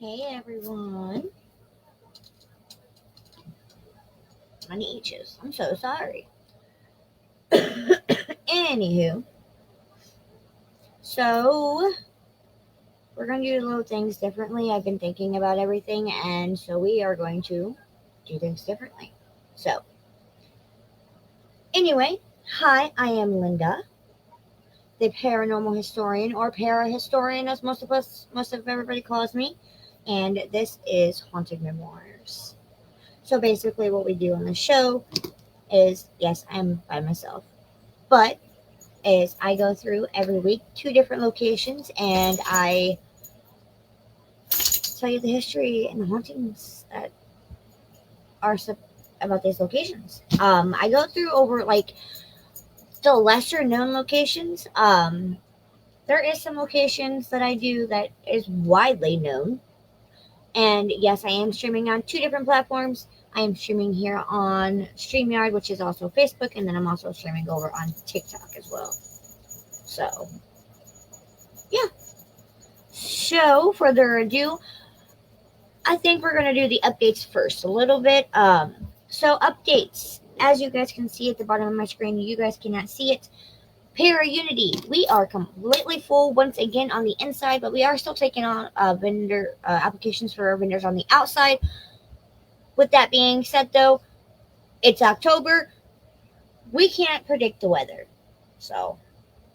Hey everyone. My itches. I'm so sorry. Anywho, so we're going to do little things differently. I've been thinking about everything, and so we are going to do things differently. So, anyway, hi, I am Linda, the paranormal historian or para-historian, as most of everybody calls me, and this is Haunted Memoirs. So basically, what we do on the show is, yes, I'm by myself, but is I go through every week two different locations and I tell you the history and the hauntings that are about these locations. I go through over like the lesser known locations. There is some locations that I do that is widely known. And yes, I am streaming on two different platforms. I am streaming here on StreamYard, which is also Facebook, and then I'm also streaming over on TikTok as well. So, yeah. So, further ado, I think we're going to do the updates first a little bit. So updates, as you guys can see at the bottom of my screen, you guys cannot see it. Para Unity, we are completely full once again on the inside, but we are still taking on vendor applications for vendors on the outside. With that being said, though, it's October. We can't predict the weather, so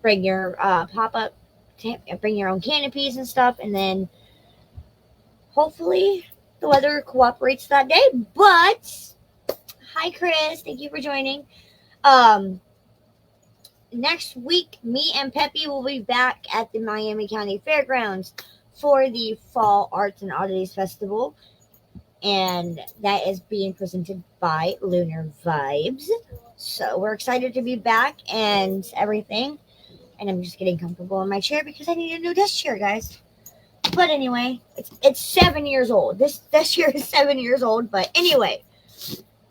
bring your pop-up, bring your own canopies and stuff, and then hopefully the weather cooperates that day. But hi Chris, thank you for joining. Next week me and Peppy will be back at the Miami County Fairgrounds for the Fall Arts and Oddities Festival, and that is being presented by Lunar Vibes. So we're excited to be back and everything, and I'm just getting comfortable in my chair because I need a new desk chair, guys. But anyway, it's 7 years old. This year is 7 years old. But anyway,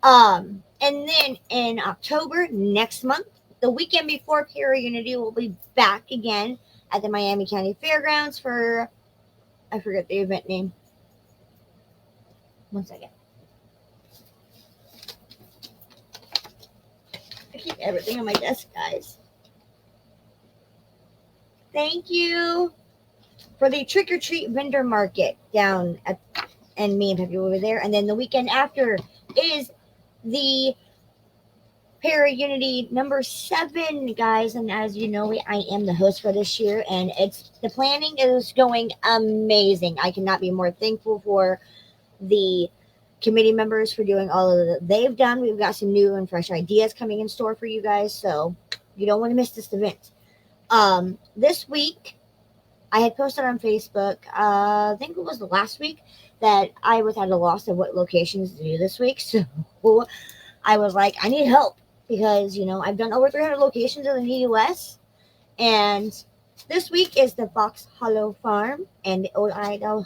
and then in October next month, the weekend before Para Unity, we'll be back again at the Miami County Fairgrounds for, I forget the event name. One second. I keep everything on my desk, guys. Thank you for the trick or treat vendor market down at, and me and Peppy will be there. And then the weekend after is the Para Unity number 7, guys. And as you know, I am the host for this year, and the planning is going amazing. I cannot be more thankful for the committee members for doing all of that they've done. We've got some new and fresh ideas coming in store for you guys, so you don't want to miss this event. This week I had posted on Facebook, I think it was the last week, that I was at a loss of what locations to do this week. So I was like, I need help because, I've done over 300 locations in the U.S. And this week is the Fox Hollow Farm and the Old Idaho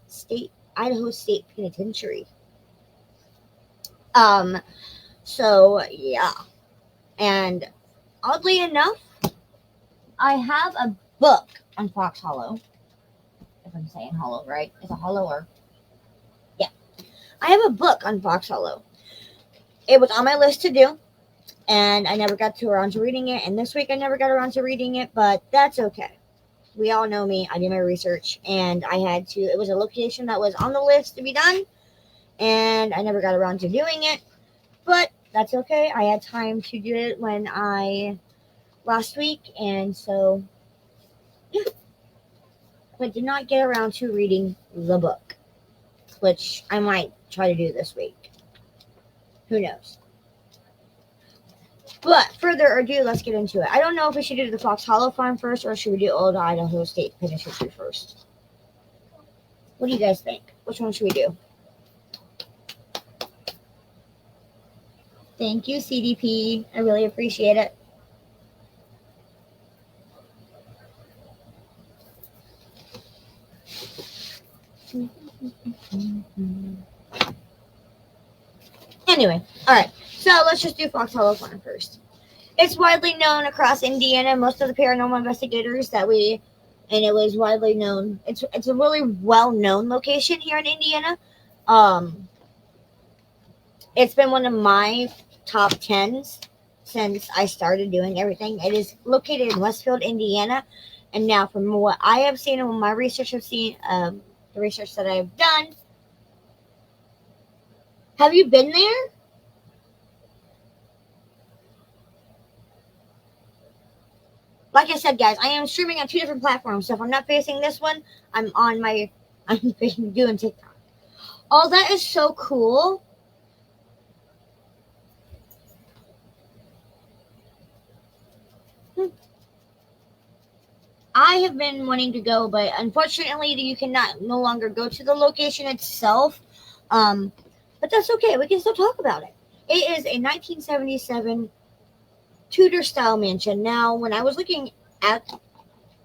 State Penitentiary. So yeah. And oddly enough, I have a book on Fox Hollow. If I'm saying hollow right. Is it hollow or? Yeah. I have a book on Fox Hollow. It was on my list to do, and I never got around to reading it. And this week I never got around to reading it, but that's okay. We all know me. I did my research, and I had to. It was a location that was on the list to be done, and I never got around to doing it. But that's okay. I had time to do it last week, and so yeah. But did not get around to reading the book, which I might try to do this week. Who knows? But further ado, let's get into it. I don't know if we should do the Fox Hollow Farm first, or should we do Old Idaho State Penitentiary first? What do you guys think? Which one should we do? Thank you, CDP. I really appreciate it. Anyway, all right. So let's just do Fox Hollow Farm first. It's widely known across Indiana. Most of the paranormal investigators that we and it was widely known. It's a really well known location here in Indiana. Um, it's been one of my top tens since I started doing everything. It is located in Westfield, Indiana, and now from what I have seen and what my research have seen, the research that I've done. Have you been there? Like I said, guys, I am streaming on two different platforms. So if I'm not facing this one, I'm on my I'm doing TikTok. Oh, that is so cool. I have been wanting to go, but unfortunately, you cannot no longer go to the location itself. Um, but that's okay. We can still talk about it. It is a 1977 Tudor style mansion. Now, when I was looking at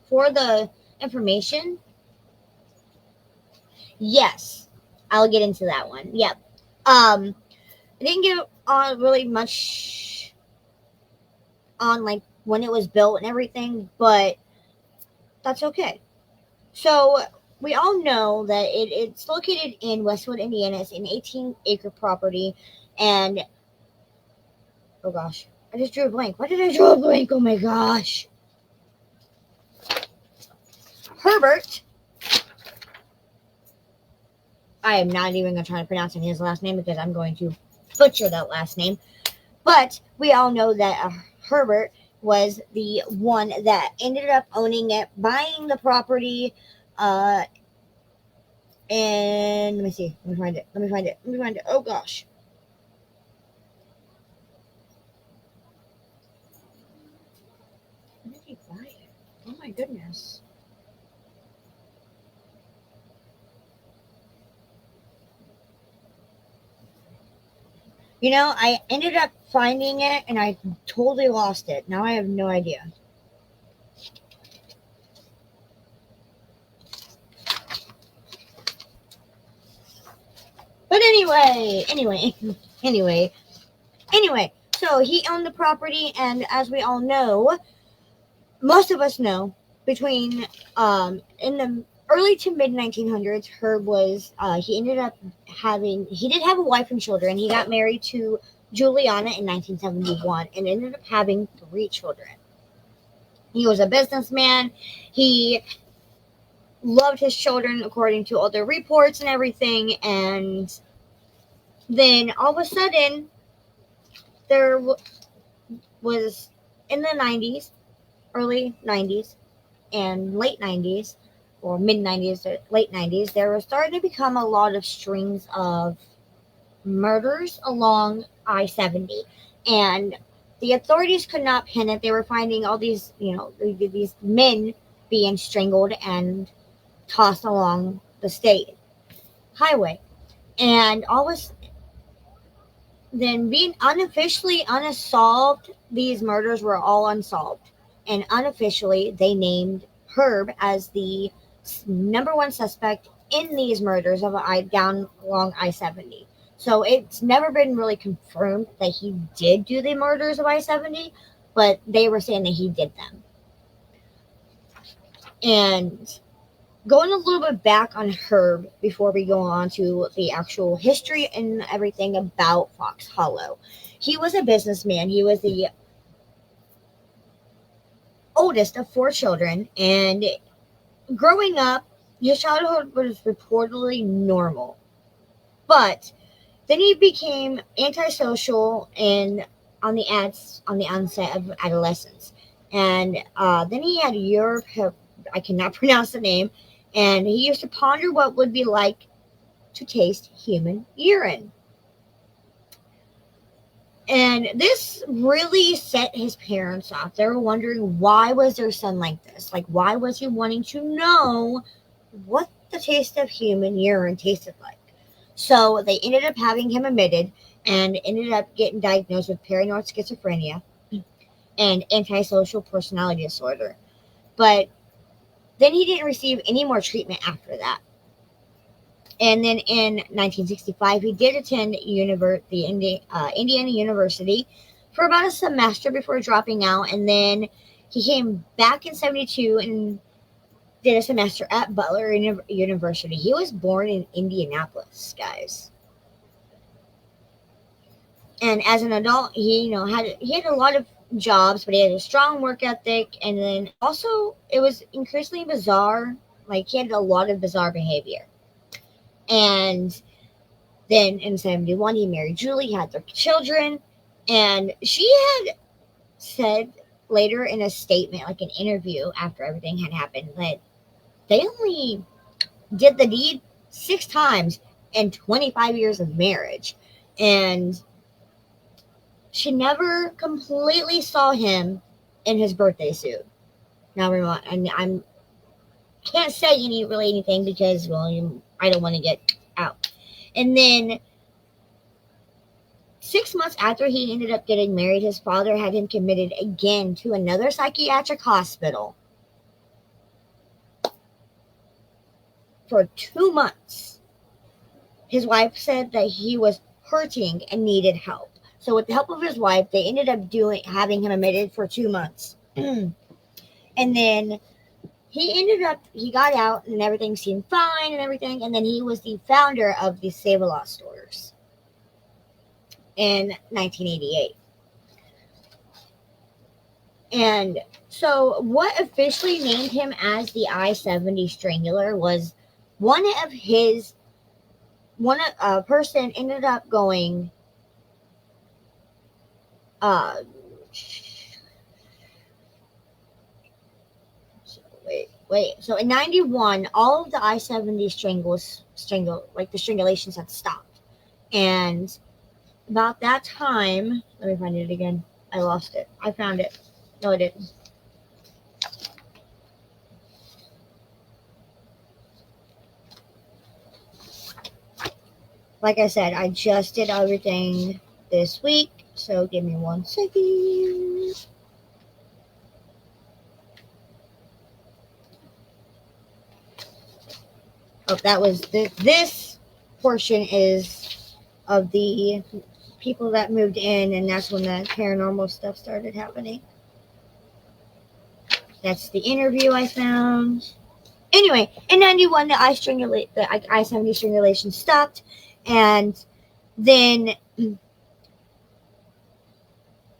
for the information, yes, I'll get into that one. Yep. I didn't get on really much on like when it was built and everything, but that's okay. So we all know that it's located in Westwood, Indiana. It's an 18-acre property, and oh gosh, I just drew a blank. Why did I draw a blank? Oh my gosh. Herbert. I am not even going to try to pronounce his last name because I'm going to butcher that last name. But we all know that Herbert was the one that ended up owning it, buying the property, and let me see. Let me find it. Let me find it. Let me find it. Oh gosh. When did he buy it? Oh my goodness. You know, I ended up finding it and I totally lost it. Now I have no idea. But anyway. So he owned the property, and as we all know, most of us know, between in the early to mid 1900s, Herb was he ended up he did have a wife and children. He got married to Juliana in 1971 and ended up having 3 children. He was a businessman. He loved his children according to all the reports and everything, and then all of a sudden there was in the 90s, early 90s and late 90s, or mid 90s or late 90s, there was starting to become a lot of strings of murders along I-70, and the authorities could not pin it. They were finding all these, these men being strangled and tossed along the state highway, and all was then being unofficially unsolved. These murders were all unsolved, and unofficially they named Herb as the number one suspect in these murders of down along I-70. So it's never been really confirmed that he did do the murders of I-70, but they were saying that he did them. And going a little bit back on Herb before we go on to the actual history and everything about Fox Hollow. He was a businessman. He was the oldest of 4 children, and growing up, his childhood was reportedly normal. But then he became antisocial and on the onset of adolescence. And then he had I cannot pronounce the name, and he used to ponder what would be like to taste human urine. And this really set his parents off. They were wondering, why was their son like this? Like, why was he wanting to know what the taste of human urine tasted like? So they ended up having him admitted and ended up getting diagnosed with paranoid schizophrenia and antisocial personality disorder. But then he didn't receive any more treatment after that. And then in 1965, he did attend Indiana University for about a semester before dropping out. And then he came back in 72 and did a semester at Butler University. He was born in Indianapolis, guys. And as an adult, he had a lot of jobs, but he had a strong work ethic, and then also it was increasingly bizarre. Like he had a lot of bizarre behavior. And then in 71, he married Julie, had their children, and she had said later in a statement, like an interview after everything had happened, that they only did the deed 6 times in 25 years of marriage. And she never completely saw him in his birthday suit. Now, I'm can't say anything because, well, I don't want to get out. And then 6 months after he ended up getting married, his father had him committed again to another psychiatric hospital for 2 months. His wife said that he was hurting and needed help. So with the help of his wife, they ended up having him admitted for 2 months. And then he got out and everything seemed fine and everything. And then he was the founder of the Save-A-Lot stores in 1988. And so what officially named him as the I-70 Strangler was a person ended up going, so in 91, all of the I-70 the strangulations had stopped. And about that time, let me find it again. I lost it. I found it. No, I didn't. Like I said, I just did everything this week, so give me 1 second. Oh, that was this portion is of the people that moved in, and that's when the paranormal stuff started happening. That's the interview I found. Anyway, in 91, the I-70 strangulation stopped, and then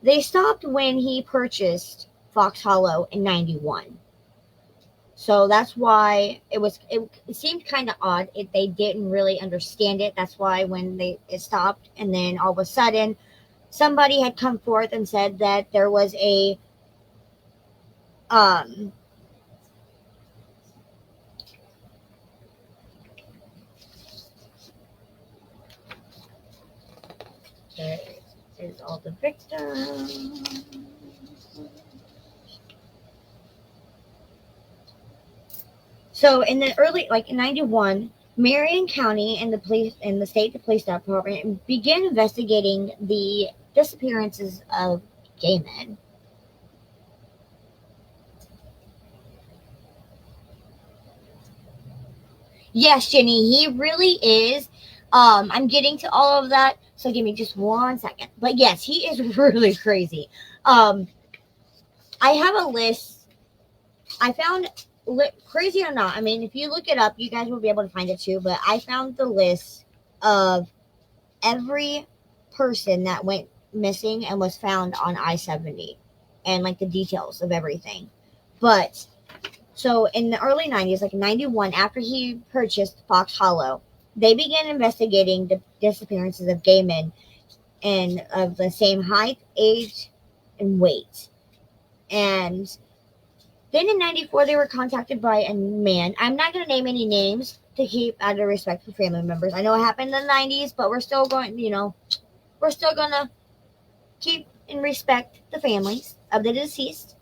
they stopped when he purchased Fox Hollow in 91. So that's why it seemed kind of odd. They didn't really understand it. That's why when it stopped, and then all of a sudden, somebody had come forth and said that there was a there's all the victims. So in the early, like in 91, Marion County and the state police department began investigating the disappearances of gay men. Yes, Jenny, he really is. I'm getting to all of that, so give me just 1 second. But yes, he is really crazy. I have a list. I found, crazy or not, I mean, if you look it up, you guys will be able to find it too. But I found the list of every person that went missing and was found on I-70, and like the details of everything. But so in the early 90s, like 91, after he purchased Fox Hollow, they began investigating the disappearances of gay men and of the same height, age, and weight. And then in 94, they were contacted by a man. I'm not going to name any names to keep out of respect for family members. I know it happened in the 90s, but we're still going to keep and respect the families of the deceased.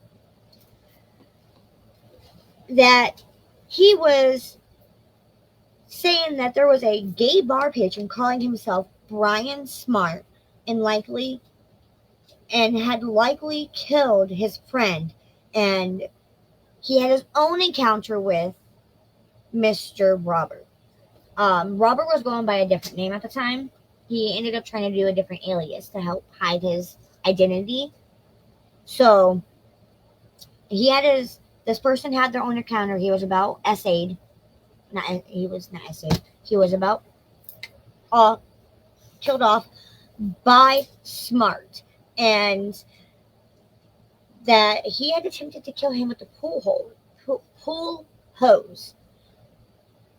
That he was saying that there was a gay bar patron calling himself Brian Smart and had likely killed his friend, and he had his own encounter with Mr. Robert. Robert was going by a different name at the time. He ended up trying to do a different alias to help hide his identity. So he had This person had their own encounter. He was about essayed. Not he was not essayed. He was about uh killed off by Smart, and that he had attempted to kill him with a pool hose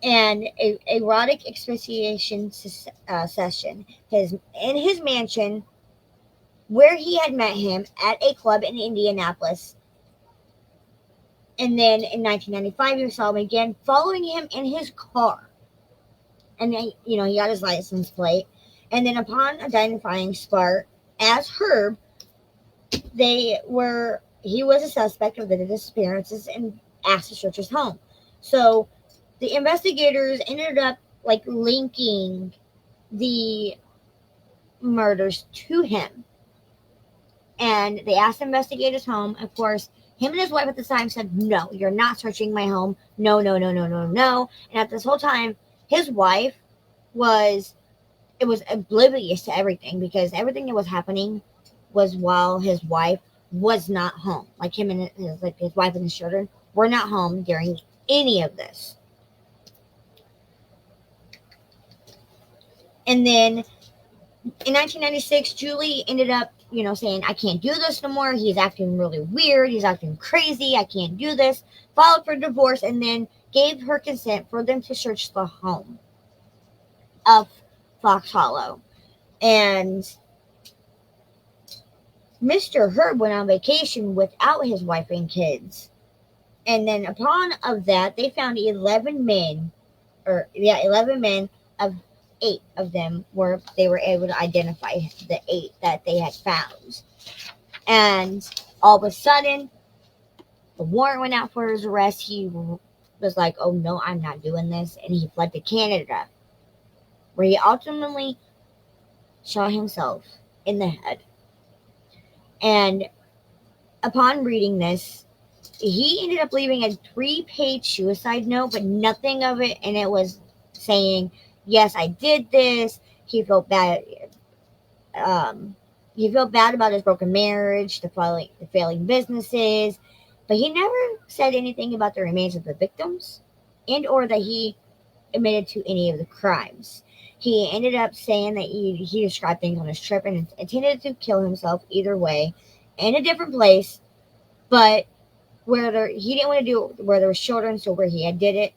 and a erotic asphyxiation session in his mansion, where he had met him at a club in Indianapolis. And then in 1995, he saw him again, following him in his car. And then, he got his license plate. And then upon identifying Smart as Herb, he was a suspect of the disappearances and asked to search his home. So the investigators ended up linking the murders to him. And they asked to investigate his home. Of course, him and his wife at the time said, "No, you're not searching my home. No, no, no, no, no, no." And at this whole time, his wife was oblivious to everything, because everything that was happening was while his wife was not home. Like him and his wife and his children were not home during any of this. And then in 1996, Julie ended up, saying, "I can't do this no more. He's acting really weird. He's acting crazy. I can't do this." Filed for divorce, and then gave her consent for them to search the home of Fox Hollow. And Mr. Herb went on vacation without his wife and kids. And then upon of that, they found 11 men, 11 men. Of 8 of them they were able to identify the 8 that they had found. And all of a sudden, the warrant went out for his arrest. He was like, "Oh no, I'm not doing this," and he fled to Canada, where he ultimately shot himself in the head. And upon reading this, he ended up leaving a 3-page suicide note, but nothing of it, and it was saying, "Yes, I did this." He felt bad. He felt bad about his broken marriage, the failing businesses, but he never said anything about the remains of the victims, and or that he admitted to any of the crimes. He ended up saying that he described things on his trip and intended to kill himself either way, in a different place, but he didn't want to do it where there was children, so where he had did it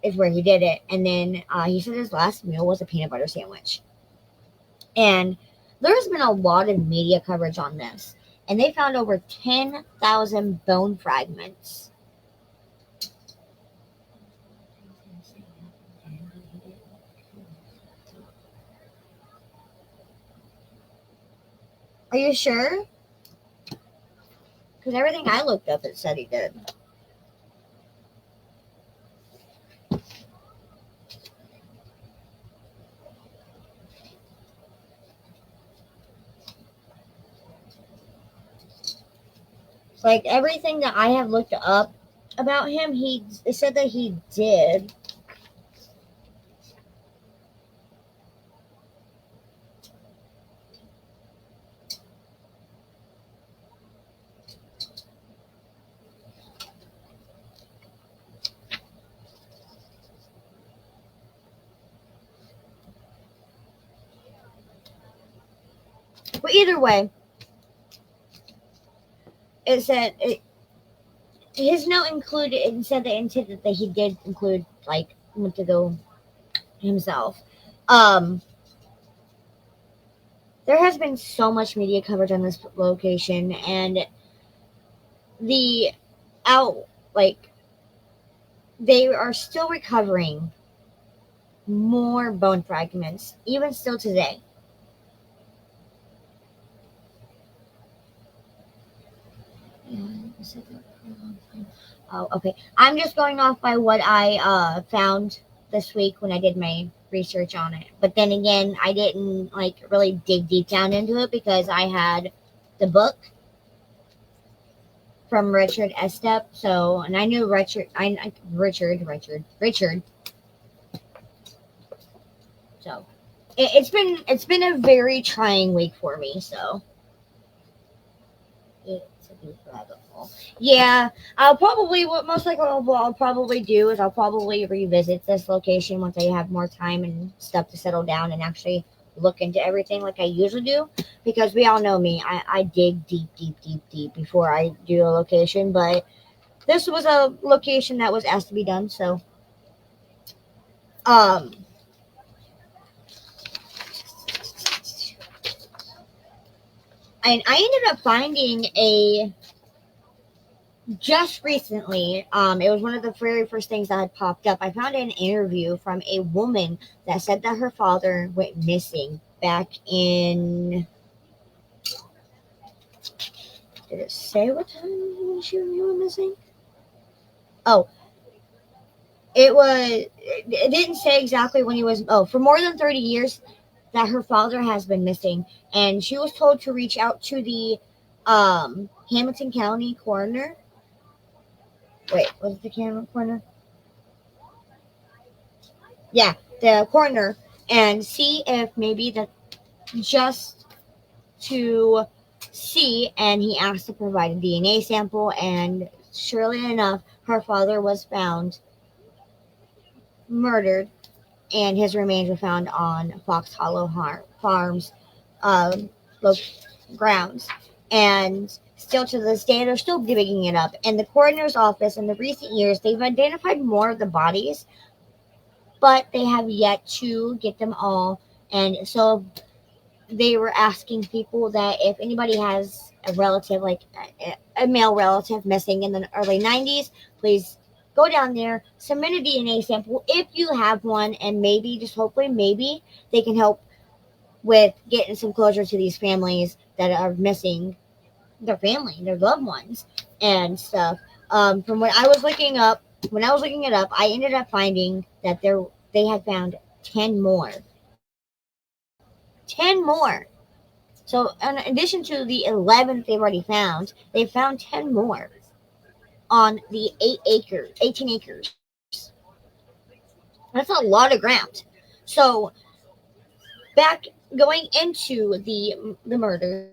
is where he did it. And then he said his last meal was a peanut butter sandwich. And there's been a lot of media coverage on this, and they found over 10,000 bone fragments. Are you sure? Because everything I looked up, it said he did. Like everything that I have looked up about him, it said that he did. But either way, it said his note included. It said that he did include went to go himself. There has been so much media coverage on this location, and they are still recovering more bone fragments, even still today. Oh, okay. I'm just going off by what I found this week when I did my research on it. But then again, I didn't really dig deep down into it, because I had the book from Richard Estep. So, and I knew Richard. So, it's been a very trying week for me. So, it's deep rabbit hole. Yeah, I'll probably what most likely what I'll probably do is I'll probably revisit this location once I have more time and stuff to settle down and actually look into everything like I usually do. Because we all know me, I dig deep, deep, deep, deep before I do a location. But this was a location that was asked to be done, so um, and I ended up finding a just recently, it was one of the very first things that had popped up. I found an interview from a woman that said that her father went missing back in. Did it say what time he went missing? Oh, It didn't say exactly when he was. Oh, for more than 30 years, that her father has been missing, and she was told to reach out to the Hamilton County coroner. Wait, was it the Hamilton coroner? Yeah, the coroner, and see if maybe that just to see. And he asked to provide a DNA sample, and surely enough, her father was found murdered, and his remains were found on Fox Hollow Farms um, lo- grounds. And still to this day, they're still digging it up. And the coroner's office, in the recent years, they've identified more of the bodies, but they have yet to get them all. And so they were asking people that if anybody has a relative, like a male relative missing in the early 90s, please go down there, submit a DNA sample if you have one, and maybe, just hopefully, maybe they can help with getting some closure to these families that are missing their family, their loved ones, and stuff. From what I was looking up, when I was looking it up, I ended up finding that they had found 10 more. 10 more. So, in addition to the 11 they've already found, they found 10 more on the 18 acres. That's a lot of ground. So, back going into the murders,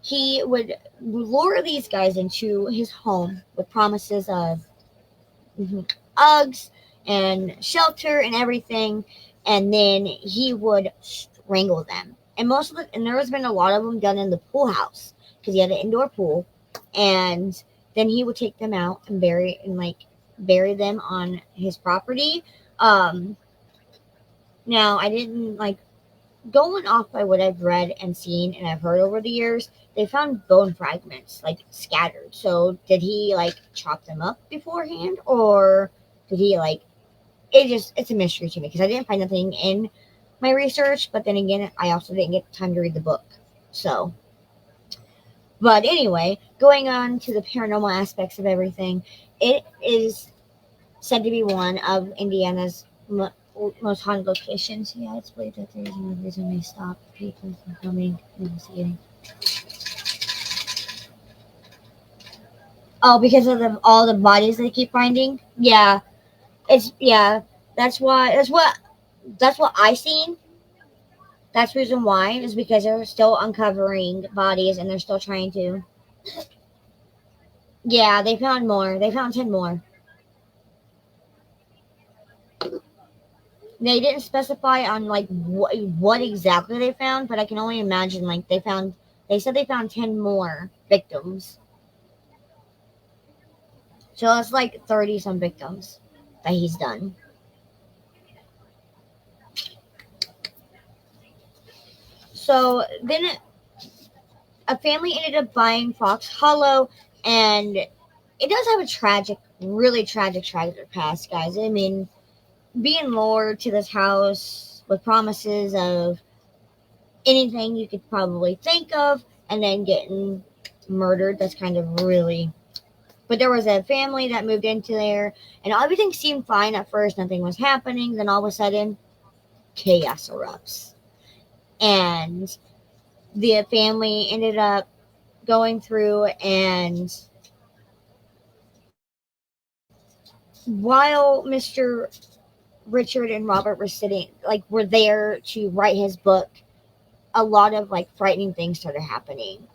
he would lure these guys into his home with promises of Uggs and shelter and everything, and then he would strangle them. And there has been a lot of them done in the pool house because he had an indoor pool, and then he would take them out and bury them on his property. Um, Now I didn't like going off by what I've read and seen and I've heard over the years. They found bone fragments like scattered. So did he like chop them up beforehand, or did he like it's a mystery to me because I didn't find nothing in my research, but then again, I also didn't get time to read the book. So, but anyway, going on to the paranormal aspects of everything, it is said to be one of Indiana's most haunted locations. Yeah, it's believed that there is no reason may stop people from coming and investigating. Oh, because of all the bodies they keep finding. Yeah, it's yeah. That's why. That's what I seen. That's the reason why is because they're still uncovering bodies and they're still trying to. Yeah, they found more. They found 10 more. They didn't specify on like what exactly they found, but I can only imagine like they said they found 10 more victims. So that's like 30 some victims that he's done. So then a family ended up buying Fox Hollow, and it does have a tragic, really tragic, tragic past, guys. I mean, being lured to this house with promises of anything you could probably think of, and then getting murdered. That's kind of really. But there was a family that moved into there, and everything seemed fine at first. Nothing was happening. Then all of a sudden, chaos erupts. And the family ended up going through, and while Mr. Richard and Robert were there to write his book, a lot of like frightening things started happening.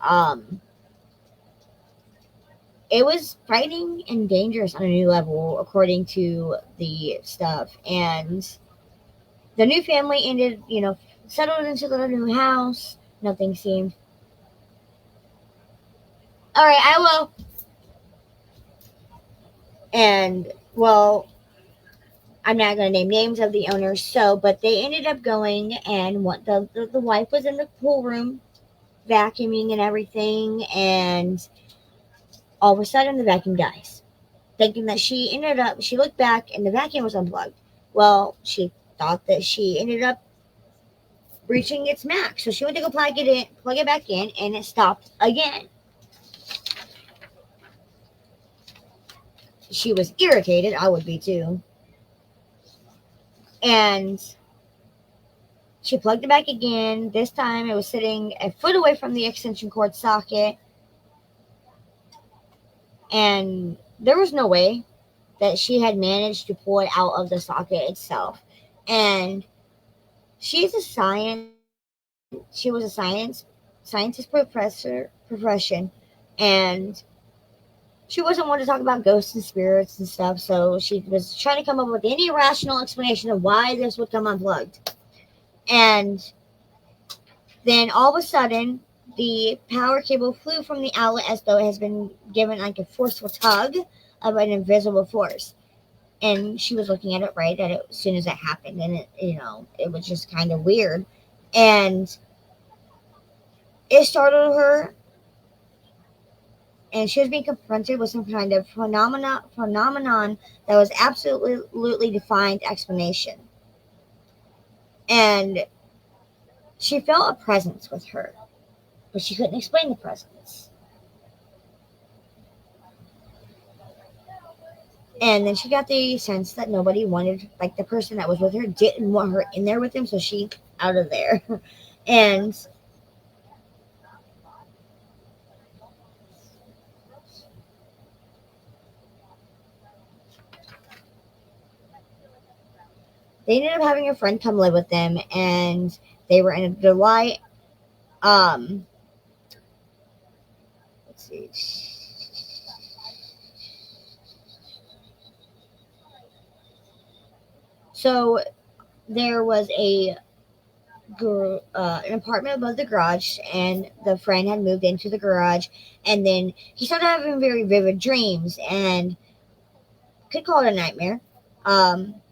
it was frightening and dangerous on a new level, according to the stuff. And the new family ended, settled into the new house. Nothing seemed. All right, I will. And, well, I'm not going to name names of the owners, but they ended up going, and the wife was in the pool room vacuuming and everything, and all of a sudden the vacuum dies. Thinking that she looked back and the vacuum was unplugged. Well, she thought that she ended up reaching its max, so she went to go plug it back in, and it stopped again. She was irritated. I would be too. And she plugged it back again. This time it was sitting a foot away from the extension cord socket, and there was no way that she had managed to pull it out of the socket itself. And she was a scientist profession, and she wasn't one to talk about ghosts and spirits and stuff, so she was trying to come up with any rational explanation of why this would come unplugged. And then all of a sudden, the power cable flew from the outlet as though it has been given like a forceful tug of an invisible force. And she was looking at it right at it as soon as it happened, and it was just kind of weird. And it startled her, and she was being confronted with some kind of phenomenon that was absolutely defiant explanation. And she felt a presence with her, but she couldn't explain the presence. And then she got the sense that nobody wanted, like the person that was with her didn't want her in there with him, so she out of there. And they ended up having a friend come live with them, and they were in a July. Let's see. So there was an apartment above the garage, and the friend had moved into the garage, and then he started having very vivid dreams, and could call it a nightmare.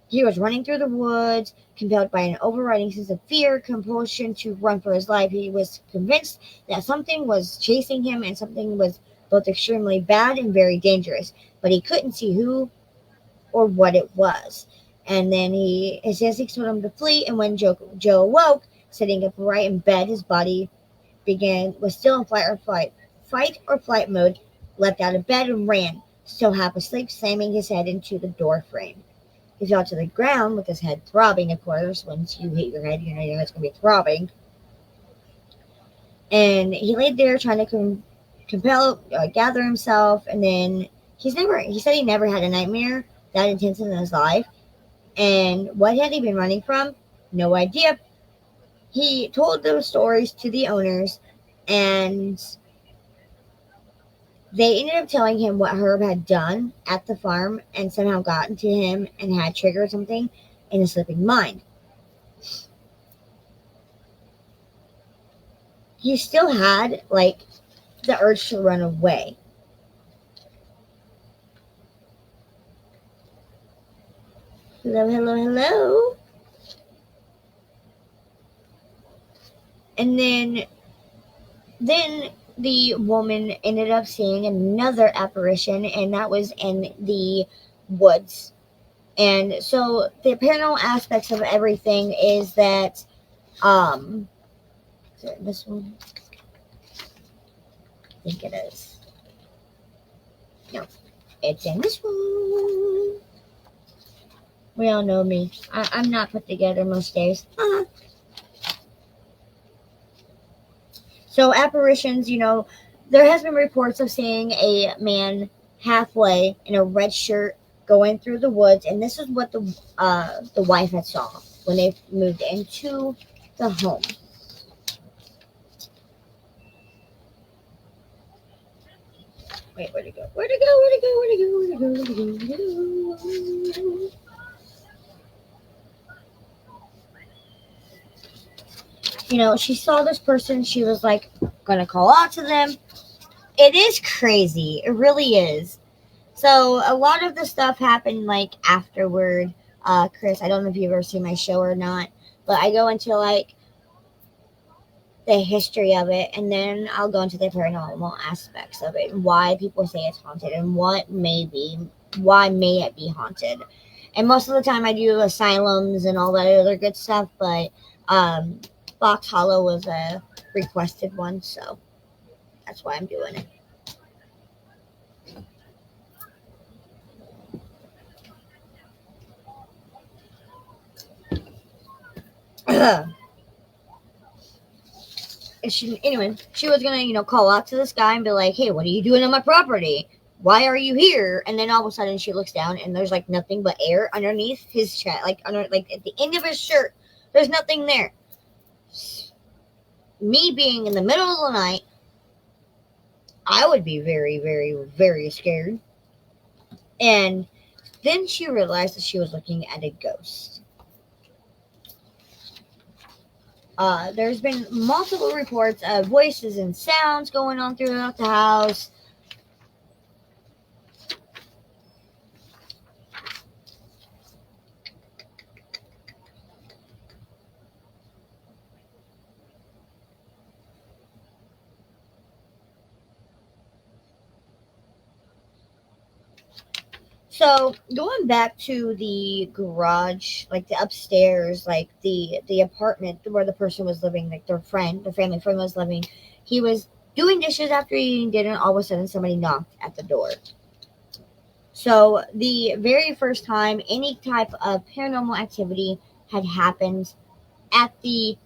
He was running through the woods, compelled by an overriding sense of fear, compulsion to run for his life. He was convinced that something was chasing him, and something was both extremely bad and very dangerous, but he couldn't see who or what it was. And then his instincts told him to flee, and when Joe awoke, sitting upright in bed, his body was still in fight or flight mode, leapt out of bed and ran, still half asleep, slamming his head into the door frame. He fell to the ground with his head throbbing, of course. Once you hit your head, your head's going to be throbbing. And he laid there trying to gather himself, and then he said he never had a nightmare that intense in his life. And what had he been running from? No idea. He told those stories to the owners, and they ended up telling him what Herb had done at the farm and somehow gotten to him and had triggered something in his sleeping mind. He still had, like, the urge to run away. Hello, hello, hello. And then the woman ended up seeing another apparition, and that was in the woods. And so the paranormal aspects of everything is that, is it this one? I think it is. No, it's in this one. We all know me. I'm not put together most days. So apparitions, there has been reports of seeing a man halfway in a red shirt going through the woods, and this is what the wife had saw when they moved into the home. Wait, where'd it go? Where'd it go? Where'd it go? Where'd it go? Where'd it go? Where'd it go? Where'd it go? She saw this person. She was like, gonna call out to them. It is crazy. It really is. So a lot of the stuff happened like afterward. Chris, I don't know if you've ever seen my show or not, but I go into like the history of it, and then I'll go into the paranormal aspects of it, and why people say it's haunted, and why may it be haunted. And most of the time, I do asylums and all that other good stuff, but Box Hollow was a requested one, so that's why I'm doing it. She was gonna, call out to this guy and be like, "Hey, what are you doing on my property? Why are you here?" And then all of a sudden, she looks down and there's like nothing but air underneath his chest, like at the end of his shirt. There's nothing there. Me being in the middle of the night, I would be very, very, very scared. And then she realized that she was looking at a ghost. There's been multiple reports of voices and sounds going on throughout the house. So going back to the garage, like the upstairs, like the apartment where the person was living, like their family friend was living, he was doing dishes after eating dinner. All of a sudden, somebody knocked at the door. So the very first time any type of paranormal activity had happened at the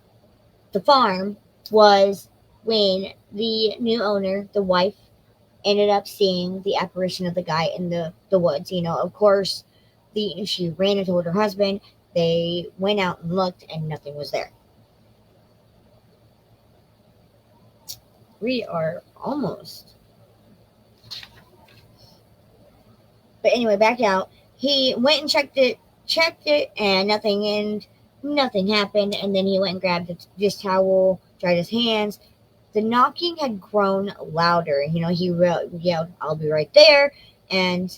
farm was when the new owner, the wife, ended up seeing the apparition of the guy in the woods. Of course, she ran and told her husband. They went out and looked, and nothing was there. We are almost. But anyway, back out. He went and checked it, and nothing happened. And then he went and grabbed this towel, dried his hands. The knocking had grown louder. He yelled, "I'll be right there." And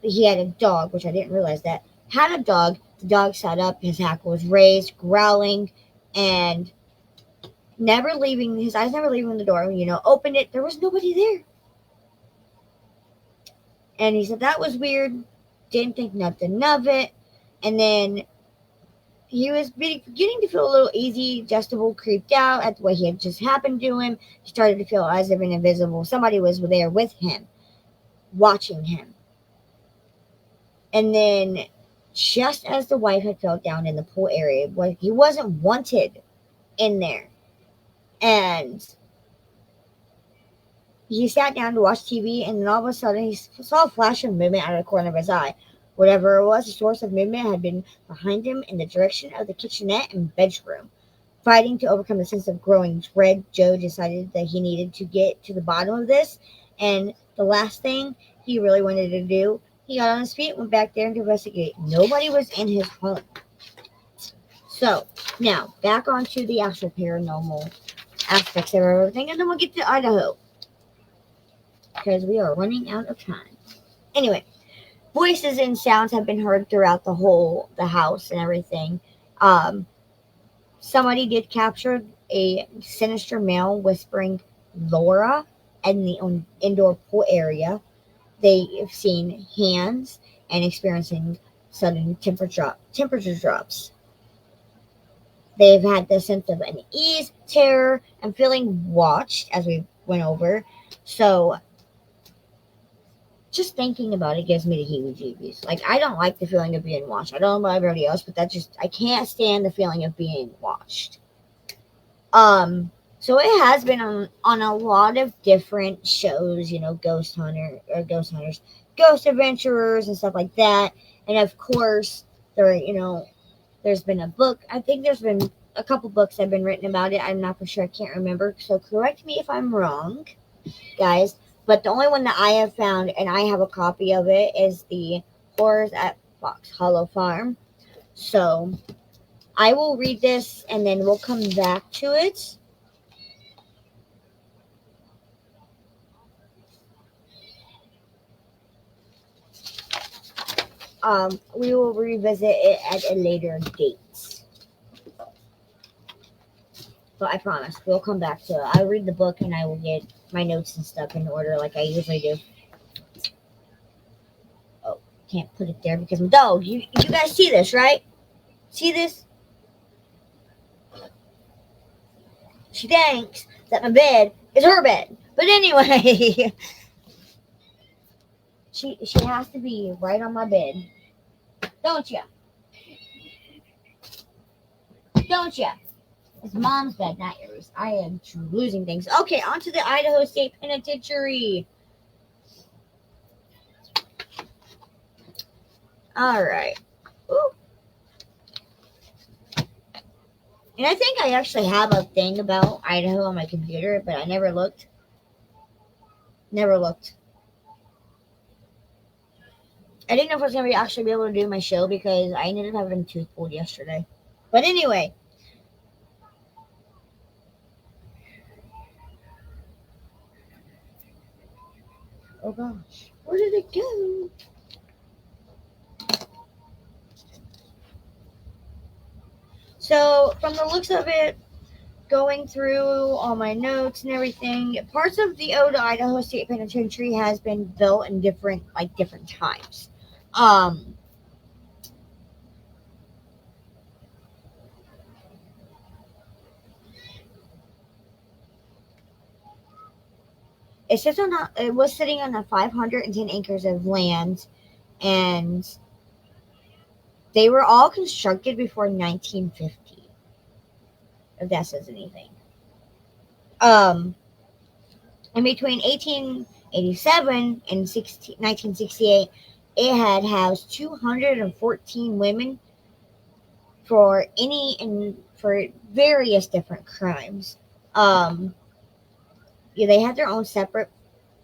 he had a dog, which I didn't realize that. Had a dog. The dog sat up. His hackle was raised, growling, and his eyes never leaving the door. Opened it. There was nobody there. And he said that was weird. Didn't think nothing of it. And then he was beginning to feel a little easy, adjustable, creeped out at what he had just happened to him. He started to feel as if an invisible somebody was there with him, watching him. And then, just as the wife had fell down in the pool area, he wasn't wanted in there. And he sat down to watch TV, and then all of a sudden he saw a flash of movement out of the corner of his eye. Whatever it was, the source of movement had been behind him in the direction of the kitchenette and bedroom. Fighting to overcome the sense of growing dread, Joe decided that he needed to get to the bottom of this. And the last thing he really wanted to do, he got on his feet, went back there to investigate. Nobody was in his home. So, now, back onto the actual paranormal aspects of everything, and then we'll get to Idaho. Because we are running out of time. Anyway. Voices and sounds have been heard throughout the house and everything. Somebody did capture a sinister male whispering Laura in the indoor pool area. They have seen hands and experiencing sudden temperature drops. They've had the sense of unease, terror, and feeling watched, as we went over. So just thinking about it gives me the heebie-jeebies. Like, I don't like the feeling of being watched. I don't know about everybody else, but I can't stand the feeling of being watched. So it has been on a lot of different shows, Ghost Hunters, Ghost Adventurers, and stuff like that. And of course, there's been a book. I think there's been a couple books have been written about it. I'm not for sure. I can't remember. So correct me if I'm wrong, guys. But the only one that I have found, and I have a copy of it, is the Horrors at Fox Hollow Farm. So I will read this and then we'll come back to it. We will revisit it at a later date. But I promise we'll come back to it. I'll read the book and I will get my notes and stuff in order like I usually do. Oh, can't put it there because my dog. You guys see this, right? See this? She thinks that my bed is her bed. But anyway, she has to be right on my bed. Don't ya? Don't ya? It's mom's bed, not yours. I am losing things. Okay, on to the Idaho State Penitentiary. All right. Ooh. And I think I actually have a thing about Idaho on my computer, but I never looked. Never looked. I didn't know if I was going to actually be able to do my show because I ended up having a tooth pulled yesterday. But anyway. Oh gosh. Where did it go? So, from the looks of it, going through all my notes and everything, parts of the old Idaho State Penitentiary has been built in different times. It was sitting on 510 acres of land, and they were all constructed before 1950. If that says anything. In between 1887 and 1968, it had housed 214 women for various different crimes. They had their own separate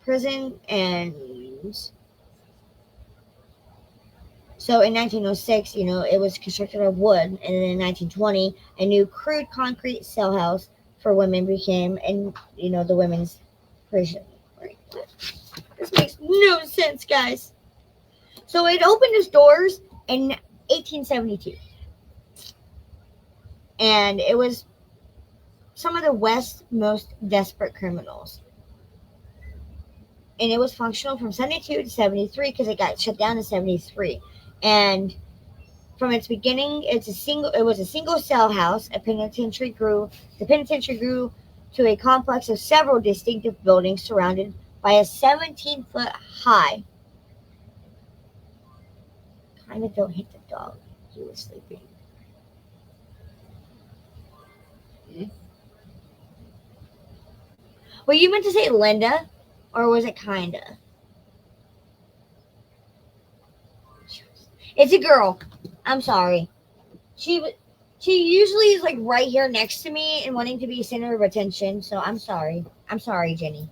prison, and so in 1906, it was constructed of wood, and then in 1920, a new crude concrete cell house for women became, and the women's prison. Right? This makes no sense, guys. So it opened its doors in 1872, and it was some of the West's most desperate criminals. And it was functional from 72 to 73 because it got shut down in 73. And from its beginning, it was a single cell house. The penitentiary grew to a complex of several distinctive buildings surrounded by a 17-foot high. Kind of don't hit the dog. He was sleeping. Were you meant to say Linda, or was it kinda? It's a girl. I'm sorry. She usually is like right here next to me and wanting to be center of attention. So I'm sorry. I'm sorry, Jenny.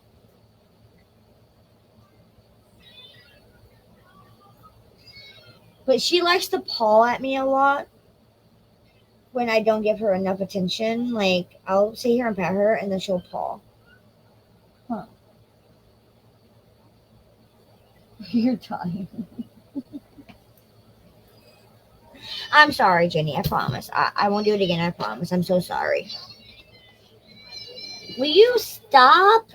But she likes to paw at me a lot when I don't give her enough attention. Like I'll sit here and pet her, and then she'll paw. Huh? You're dying. I'm sorry, Jenny. I promise. I won't do it again. I promise. I'm so sorry. Will you stop?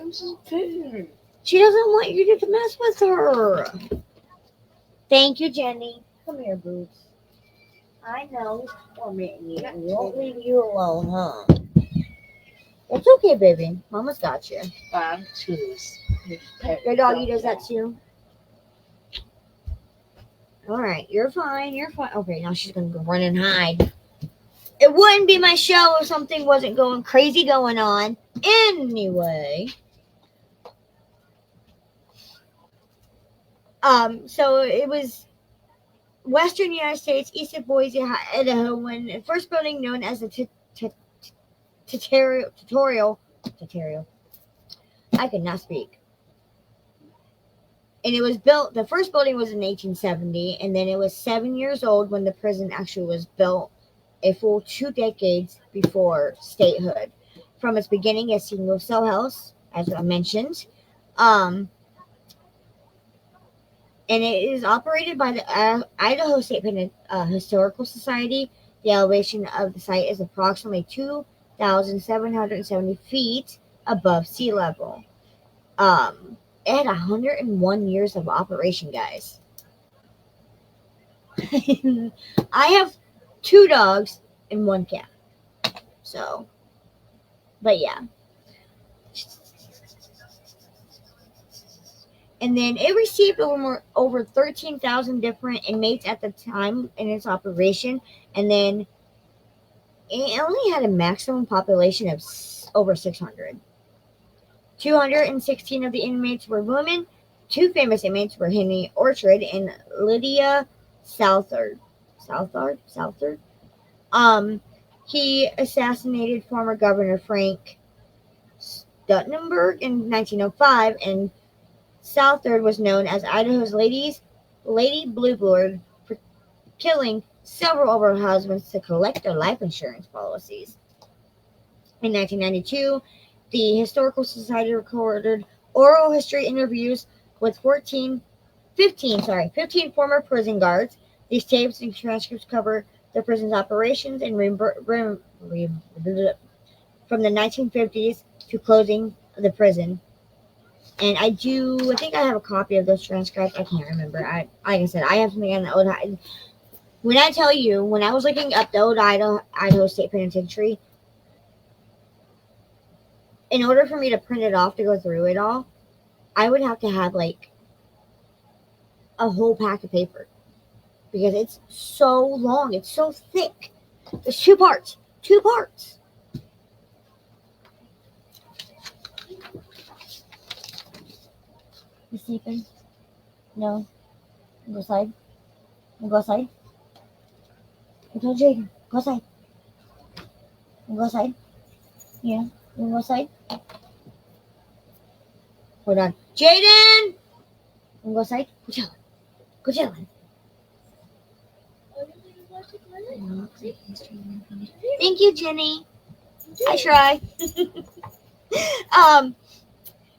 She doesn't want you to mess with her. Thank you, Jenny. Come here, Boots. I know he's tormenting you. We won't leave you alone, huh? It's okay, baby. Mama's got you. Your doggy does that too. All right, you're fine. You're fine. Okay, now she's gonna go run and hide. It wouldn't be my show if something wasn't going crazy going on. Anyway, so it was Western United States, east of Boise, Idaho, when the first building known as the t- tutorial. I could not speak. And it was built. The first building was in 1870, and then it was 7 years old when the prison actually was built, a full 2 decades before statehood. From its beginning as single cell house, as I mentioned, um, and it is operated by the Idaho State Historical Society. The elevation of the site is approximately 2,770 feet above sea level. Um, it had 101 years of operation, guys. I have 2 dogs and 1 cat. So, but yeah. And then it received over 13,000 different inmates at the time in its operation. And then it only had a maximum population of over 600. 216 of the inmates were women. 2 famous inmates were Henry Orchard and Lydia Southard. Southard. Um, he assassinated former Governor Frank Stuttenberg in 1905, and Southard was known as Idaho's Lady Bluebird for killing several of her husbands to collect their life insurance policies. In 1992, the Historical Society recorded oral history interviews with 15 former prison guards. These tapes and transcripts cover the prison's operations and from the 1950s to closing the prison. And I think I have a copy of those transcripts. I can't remember. Like I said, I have something on the old. When I tell you, when I was looking up the old Idaho State Penitentiary, in order for me to print it off to go through it all, I would have to have like a whole pack of paper because it's so long. It's so thick. There's 2 parts. 2 parts. You sleeping? No. Go outside. Go outside. I told Jaden. Go outside. Go outside. Yeah. You go outside. Hold on. Jaden! Go outside. Go chillin'. Go chillin'. Thank you, Jenny. I try.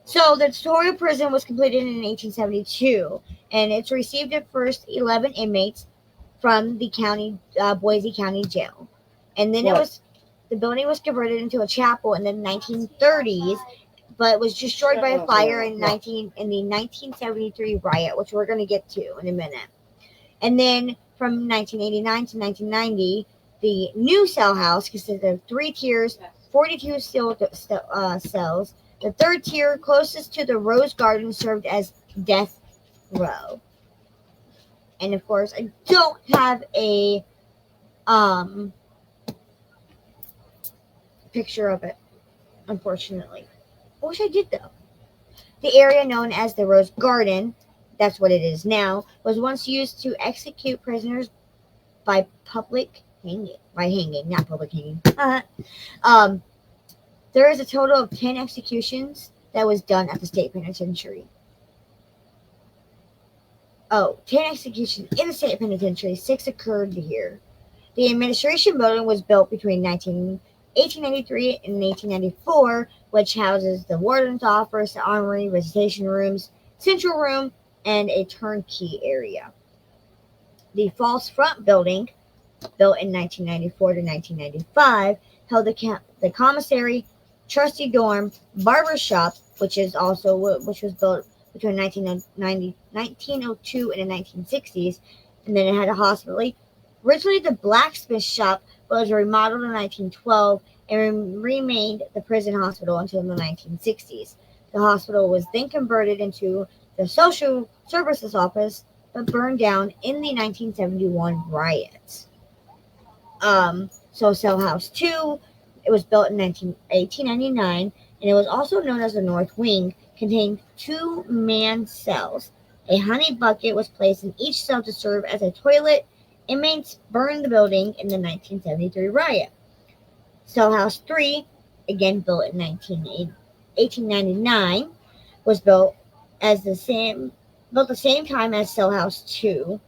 So the tutorial prison was completed in 1872, and it's received its first 11 inmates from the Boise County Jail, and then the building was converted into a chapel in the 1930s, but was destroyed by a fire in the 1973 riot, which we're going to get to in a minute. And then from 1989 to 1990, the new cell house consisted of 3 tiers, 42 cells. The 3rd tier, closest to the Rose Garden, served as death row. And of course, I don't have a picture of it, unfortunately. I wish I did, though. The area known as the Rose Garden, that's what it is now, was once used to execute prisoners by hanging, not public hanging. There is a total of 10 executions that was done at the state penitentiary. 10 executions in the state penitentiary, 6 occurred here. The administration building was built between 1893 and 1894, which houses the warden's office, the armory, visitation rooms, central room, and a turnkey area. The false front building, built in 1994 to 1995, held the commissary, trustee dorm, barber shop, which was built between 1902 and the 1960s, and then it had a hospital. Originally the blacksmith shop was remodeled in 1912 and remained the prison hospital until the 1960s. The hospital was then converted into the social services office, but burned down in the 1971 riots. So Cell House 2, it was built in 1899, and it was also known as the North Wing, contained 2 man cells. A honey bucket was placed in each cell to serve as a toilet. Inmates burned the building in the 1973 riot. Cell House 3, again built in 1899, was as the same built the same time as Cell House 2,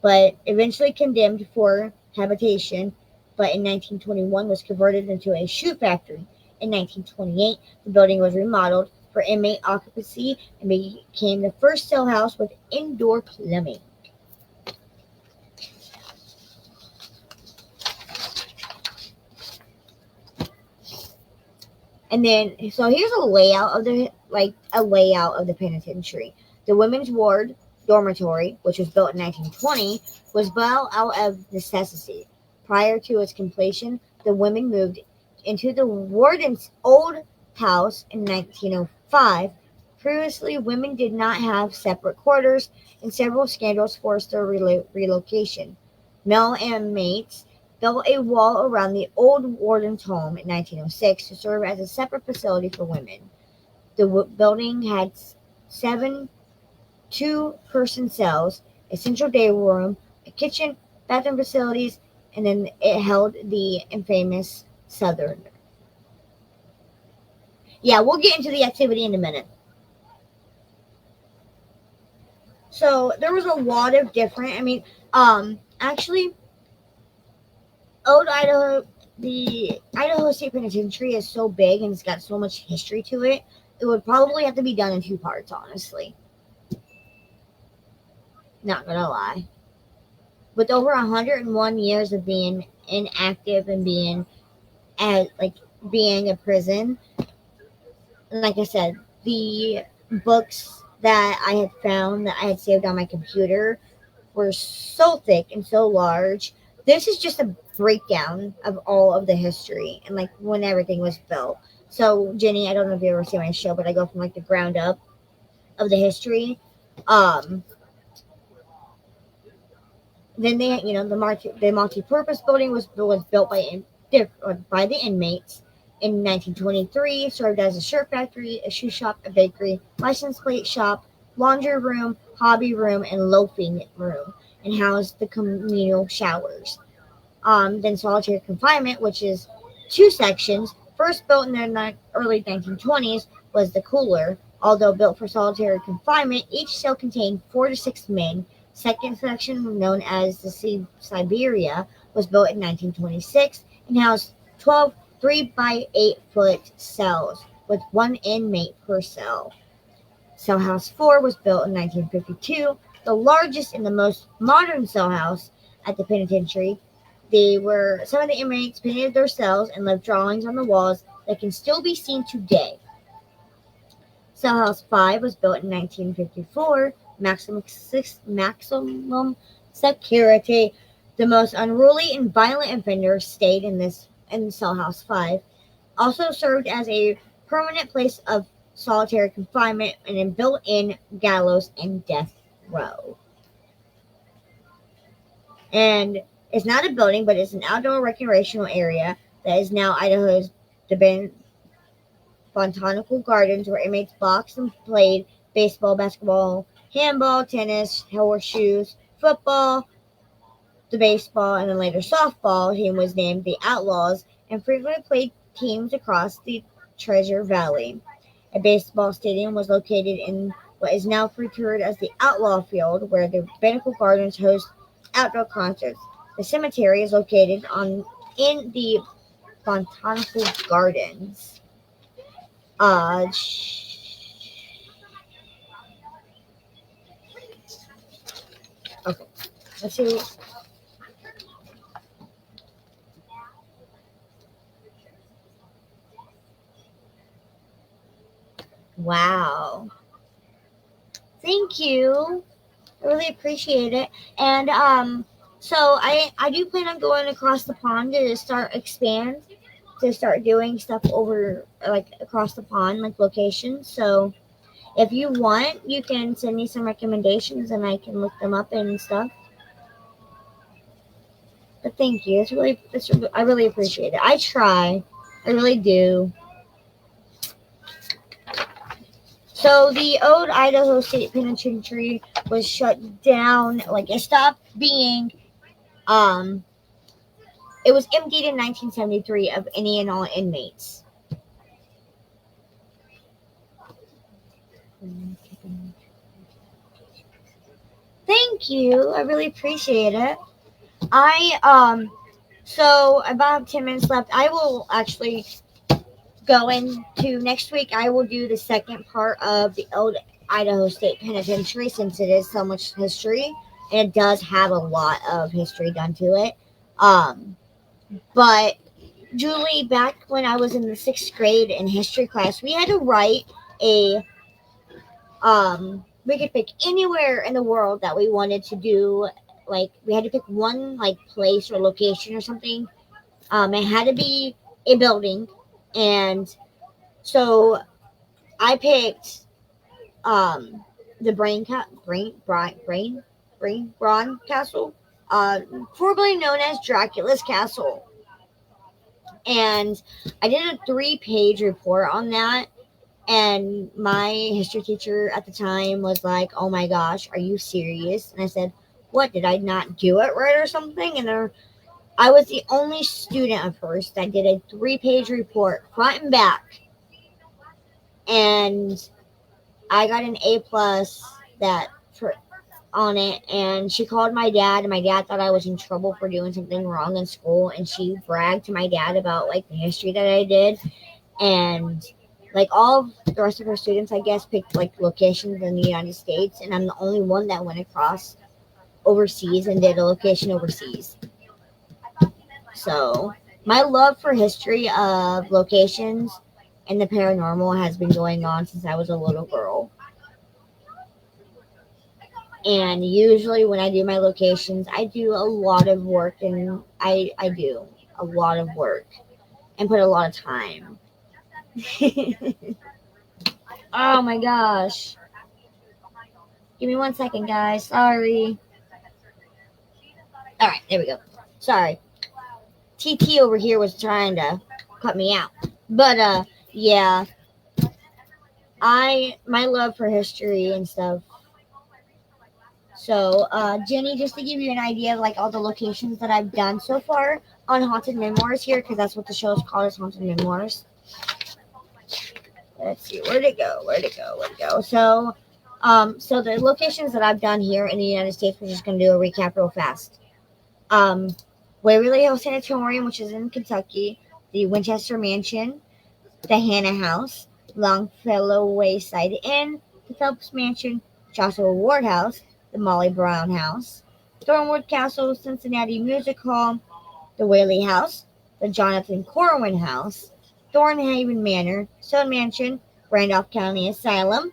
but eventually condemned for habitation, but in 1921 was converted into a shoe factory. In 1928, the building was remodeled for inmate occupancy and became the first cell house with indoor plumbing. And then, so here's a layout of the penitentiary. The women's ward dormitory, which was built in 1920, was built out of necessity. Prior to its completion, the women moved into the warden's old house in 1905. Previously, women did not have separate quarters, and several scandals forced their relocation. Male inmates built a wall around the old warden's home in 1906 to serve as a separate facility for women. The building had seven two-person cells, a central day room, a kitchen, bathroom facilities, and then it held the infamous Southerner. Yeah, we'll get into the activity in a minute. So there was a lot of different. Actually, old Idaho, the Idaho State Penitentiary is so big and it's got so much history to it. It would probably have to be done in two parts, honestly. Not gonna lie. With over 101 years of being inactive and being a prison, like I said, the books that I had found that I had saved on my computer were so thick and so large. This is just a breakdown of all of the history and like when everything was built. So Jenny, I don't know if you ever see my show, but I go from like the ground up of the history. Um, then the multi-purpose building was built by the inmates. In 1923, served as a shirt factory, a shoe shop, a bakery, license plate shop, laundry room, hobby room, and loafing room, and housed the communal showers. Then solitary confinement, which is two sections. First built in the early 1920s was the cooler. Although built for solitary confinement, each cell contained 4 to 6 men. Second section, known as the Siberia, was built in 1926 and housed 12 3 by 8 foot cells with one inmate per cell. Cell House 4 was built in 1952, the largest and the most modern cell house at the penitentiary. Some of the inmates painted their cells and left drawings on the walls that can still be seen today. Cell House 5 was built in 1954, maximum security. The most unruly and violent offenders stayed in Cell House 5. Also served as a permanent place of solitary confinement and a built-in gallows and death row. And it's not a building, but it's an outdoor recreational area that is now Idaho's botanical gardens, where inmates boxed and played baseball, basketball, handball, tennis, horseshoes, football, the baseball, and then later softball team was named the Outlaws and frequently played teams across the Treasure Valley. A baseball stadium was located in what is now referred as the Outlaw Field, where the Botanical Gardens host outdoor concerts. The cemetery is located in the Botanical Gardens. Okay, let's see. Wow. Thank you. I really appreciate it. And so I do plan on going across the pond to start doing stuff over like across the pond, like locations. So if you want, you can send me some recommendations and I can look them up and stuff. But thank you. I really appreciate it. I try. I really do. So the old Idaho State Penitentiary was shut down. Like it stopped being It was emptied in 1973 of any and all inmates. Thank you. I really appreciate it. I so about 10 minutes left. I will actually go into next week. I will do the second part of the old Idaho State Penitentiary since it is so much history and it does have a lot of history done to it. But Julie, back when I was in the 6th grade in history class, we had to write a we could pick anywhere in the world that we wanted to do. Like we had to pick one like place or location or something. It had to be a building, and so I picked the Braun Castle, formerly known as Dracula's Castle, and I did a 3-page report on that. And my history teacher at the time was like, "Oh my gosh, are you serious?" And I said, "What, did I not do it right or something?" And I was the only student of hers that did a 3-page report, front and back. And I got an A plus that for on it. And she called my dad, and my dad thought I was in trouble for doing something wrong in school. And she bragged to my dad about like the history that I did. And like all of the rest of her students, I guess, picked like locations in the United States, and I'm the only one that went across overseas and did a location overseas. So my love for history of locations and the paranormal has been going on since I was a little girl. And usually when I do my locations, I do a lot of work, and I do a lot of work and put a lot of time. Oh my gosh. Give me 1 second, guys. Sorry. All right, there we go. Sorry. TT over here was trying to cut me out. But yeah, my love for history and stuff. So, Jenny, just to give you an idea of like all the locations that I've done so far on Haunted Memoirs here, because that's what the show is called, is Haunted Memoirs. Let's see, where'd it go? So the locations that I've done here in the United States, we're just gonna do a recap real fast. Waverly Hills Sanatorium, which is in Kentucky, the Winchester Mansion, the Hannah House, Longfellow Wayside Inn, the Phelps Mansion, Joshua Ward House, the Molly Brown House, Thornwood Castle, Cincinnati Music Hall, the Whaley House, the Jonathan Corwin House, Thornhaven Manor, Stone Mansion, Randolph County Asylum,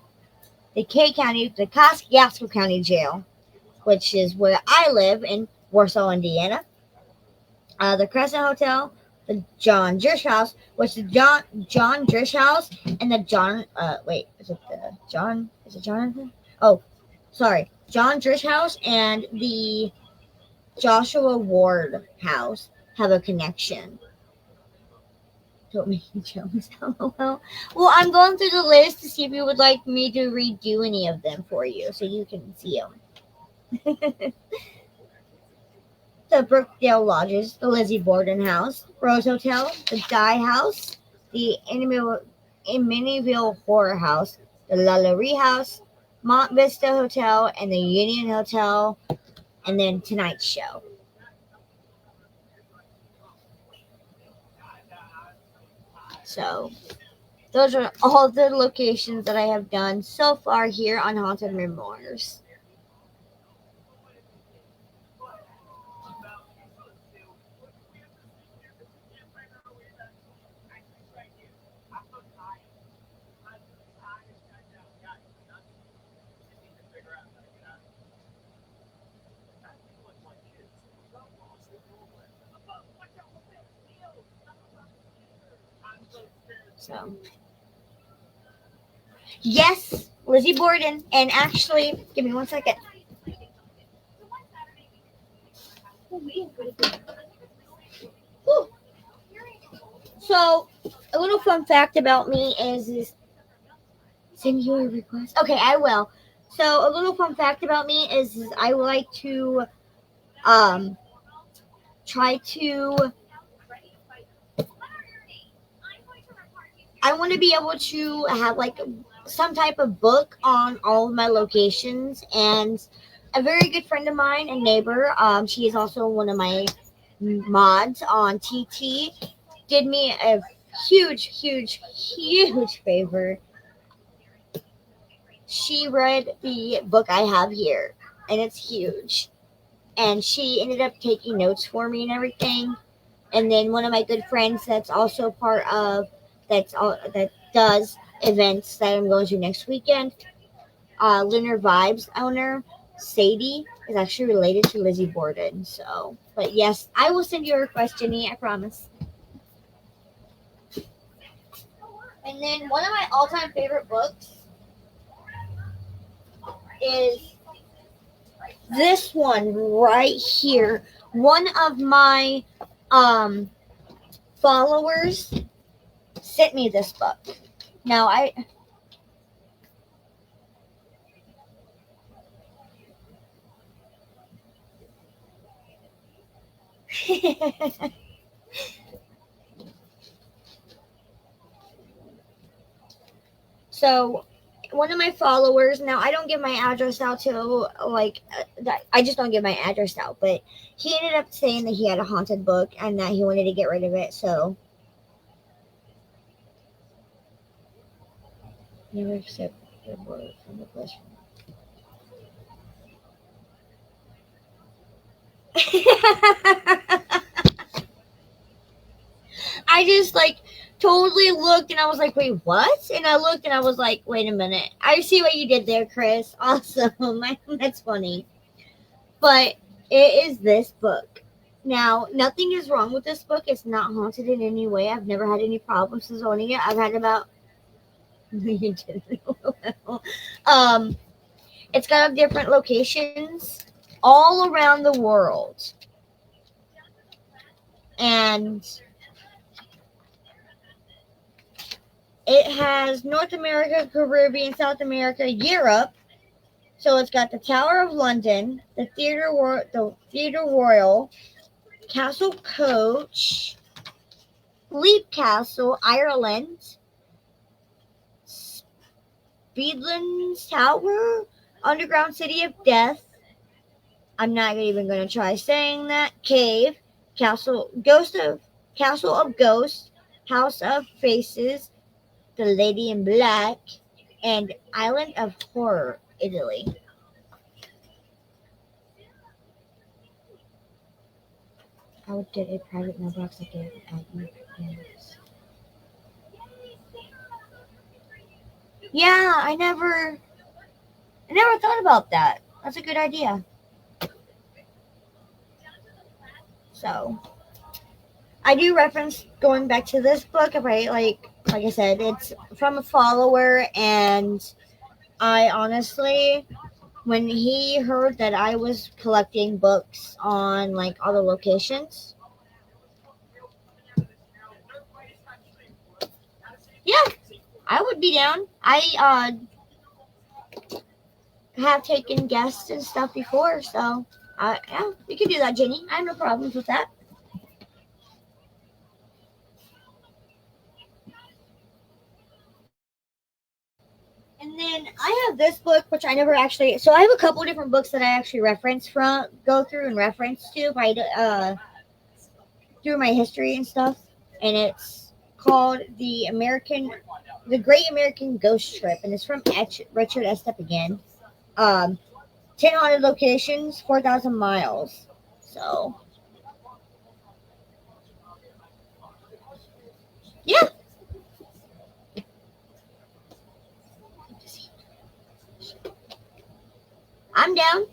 the Kosciuszko County Jail, which is where I live in Warsaw, Indiana, the Crescent Hotel, the John Drish House, which is John Drish House, and the is it Jonathan? Oh, sorry, John Drish House and the Joshua Ward House have a connection. Don't make me jealous. Well, I'm going through the list to see if you would like me to redo any of them for you so you can see them. The Brookdale Lodges, the Lizzie Borden House, Rose Hotel, the Dye House, the Amityville Horror House, the Lalaurie House, Mont Vista Hotel, and the Union Hotel, and then Tonight's Show. So, those are all the locations that I have done so far here on Haunted Memoirs. So, yes, Lizzie Borden. And actually, give me 1 second. Whew. So, a little fun fact about me is send you a request. Okay, I will. So, a little fun fact about me is I like to try to I want to be able to have like some type of book on all of my locations. And a very good friend of mine and neighbor, she is also one of my mods on TT, did me a huge favor. She read the book I have here, and it's huge. And she ended up taking notes for me and everything. And then one of my good friends that's also part of that does events that I'm going to next weekend, Lunar Vibes owner Sadie is actually related to Lizzie Borden. So, but yes, I will send you a request, Jenny. I promise. And then one of my all-time favorite books is this one right here. One of my um followers sent me this book. Now I so one of my followers, now I don't give my address out to like I just don't give my address out, but he ended up saying that he had a haunted book and that he wanted to get rid of it. So never accept the word from the question. I just like totally looked and I was like, wait, what? And I looked and I was like, wait a minute. I see what you did there, Chris. Awesome. That's funny. But it is this book. Now, nothing is wrong with this book. It's not haunted in any way. I've never had any problems since owning it. I've had about you didn't. um it's got different locations all around the world. And it has North America, Caribbean, South America, Europe. So it's got the Tower of London, the Theatre Royal, Castle Coach, Leap Castle, Ireland, Speedlands Tower, Underground City of Death. I'm not even going to try saying that. Cave, Castle of Ghosts, House of Faces, The Lady in Black, and Island of Horror, Italy. I would get a private mailbox again at your parents. Yeah, I never thought about that. That's a good idea. So I do reference going back to this book, right? Like I said, it's from a follower, and I honestly, when he heard that I was collecting books on like other locations, yeah, I would be down. I have taken guests and stuff before, so yeah, we can do that, Jenny. I have no problems with that. And then I have this book, which I never actually. So I have a couple different books that I actually go through and reference to by through my history and stuff. And it's called the Great American Ghost Trip, and it's from Richard Estep again. Um, 10 haunted locations, 4,000 miles. So yeah, I'm down.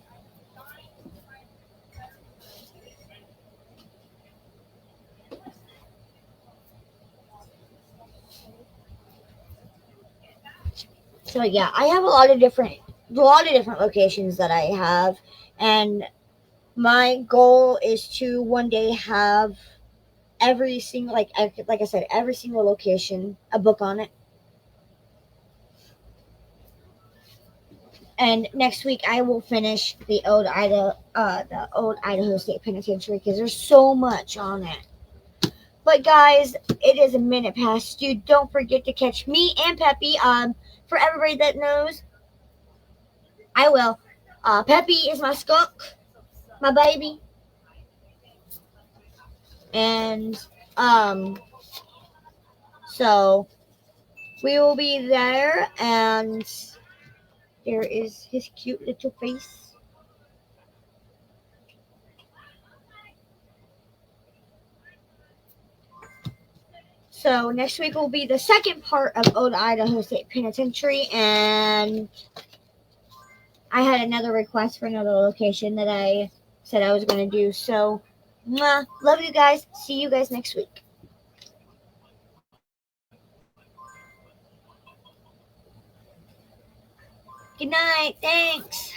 So yeah, I have a lot of different locations that I have, and my goal is to one day have every single like I said, every single location a book on it. And next week I will finish the old Idaho State Penitentiary because there's so much on it. But guys, it is a minute past due. Don't forget to catch me and Peppy. For everybody that knows, I will. Peppy is my skunk, my baby, and um, so we will be there, and there is his cute little face. So next week will be the second part of Old Idaho State Penitentiary, and I had another request for another location that I said I was going to do. So, mwah, love you guys. See you guys next week. Good night. Thanks.